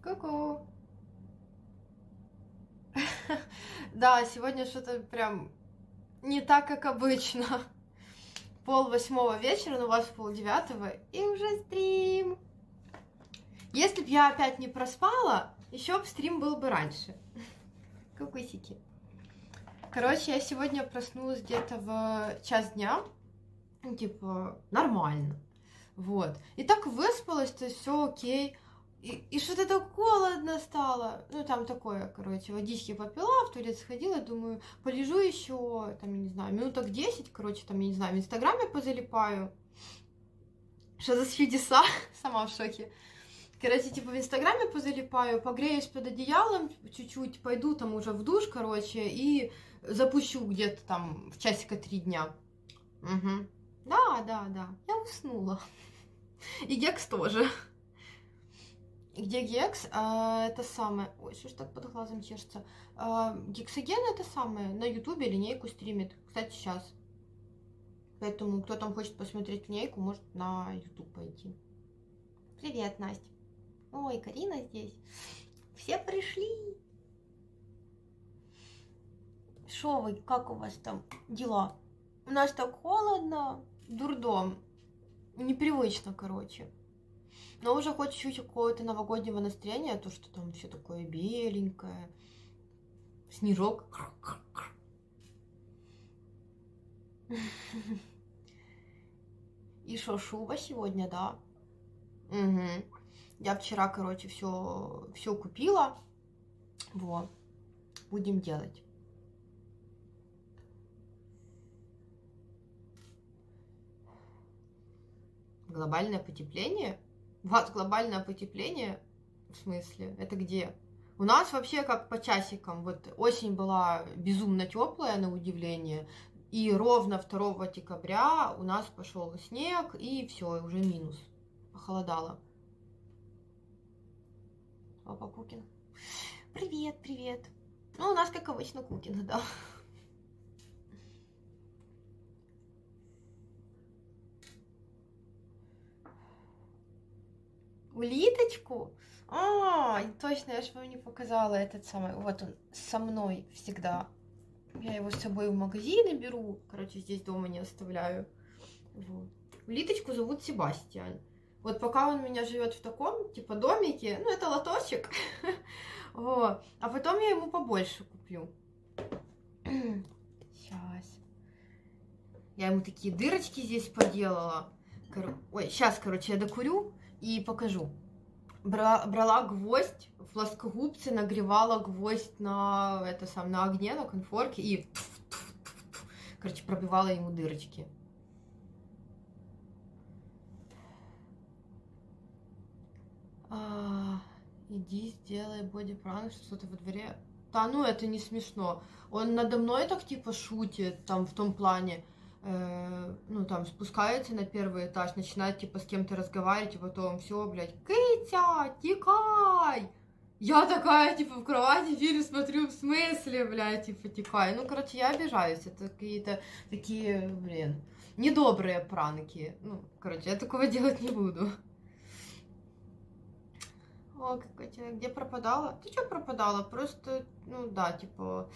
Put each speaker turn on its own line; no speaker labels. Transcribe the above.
Ку-ку. Да, сегодня что-то прям не так, как обычно. 7:30 вечера, но у вас 7:30, и уже стрим. Если б я опять не проспала, еще б стрим был бы раньше. Кукусики. Короче, я сегодня проснулась где-то в час дня. Ну, типа, нормально. Вот. И так выспалась, то все окей. И что-то так холодно стало. Ну, там такое, короче, водички попила, в туалет сходила, думаю, полежу еще, там, я не знаю, минуток 10, короче, там, я не знаю, в Инстаграме позалипаю. Что за чудеса? Сама в шоке. Короче, типа, в Инстаграме позалипаю, погреюсь под одеялом чуть-чуть, пойду там уже в душ, короче, и запущу где-то там в часика 3 дня. Угу. Да, я уснула. И Гекс тоже. Где Гекс? Это самое... Ой, что ж так под глазом чешется? Гексоген это самое. На Ютубе линейку стримит. Кстати, сейчас. Поэтому, кто там хочет посмотреть линейку, может на Ютуб пойти. Привет, Настя. Ой, Карина здесь. Все пришли. Шо вы, как у вас там дела? У нас так холодно. Дурдом. Непривычно, короче. Но уже хоть чуть-чуть какого-то новогоднего настроения, то, что там все такое беленькое. Снежок. И шо, шуба сегодня, да? Угу. Я вчера, короче, все купила. Вот. Будем делать. Глобальное потепление? У вас глобальное потепление? В смысле? Это где? У нас вообще как по часикам. Вот осень была безумно теплая, на удивление. И ровно 2 декабря у нас пошел снег, и все, уже минус. Похолодало. Опа, Кукин. Привет, привет. Ну, у нас, как обычно, Кукин, да. Улиточку? Точно, я же вам не показала этот самый. Вот он со мной всегда. Я его с собой в магазины беру. Короче, здесь дома не оставляю. Вот. Улиточку зовут Себастьян. Вот пока он у меня живет в таком, типа, домике, ну, это лоточек. Вот. А потом я ему побольше куплю. Сейчас. Я ему такие дырочки здесь поделала. Ой, сейчас, короче, я докурю и покажу. Брала гвоздь в плоскогубце, нагревала гвоздь на на огне, на конфорке и, короче, пробивала ему дырочки. Иди, сделай боди-пранк, что-то во дворе. Да, ну это не смешно. Он надо мной так типа шутит, там в том плане, ну там спускается на 1-й этаж, начинает типа с кем-то разговаривать, и потом все, блядь, Кытя, тикай! Я такая, типа, в кровати фильм смотрю, в смысле, блядь, типа, тикай. Ну, короче, я обижаюсь, это какие-то такие, блин, недобрые пранки. Ну, короче, я такого делать не буду. О, Катя, где пропадала? Ты что пропадала? Просто, ну да, типа,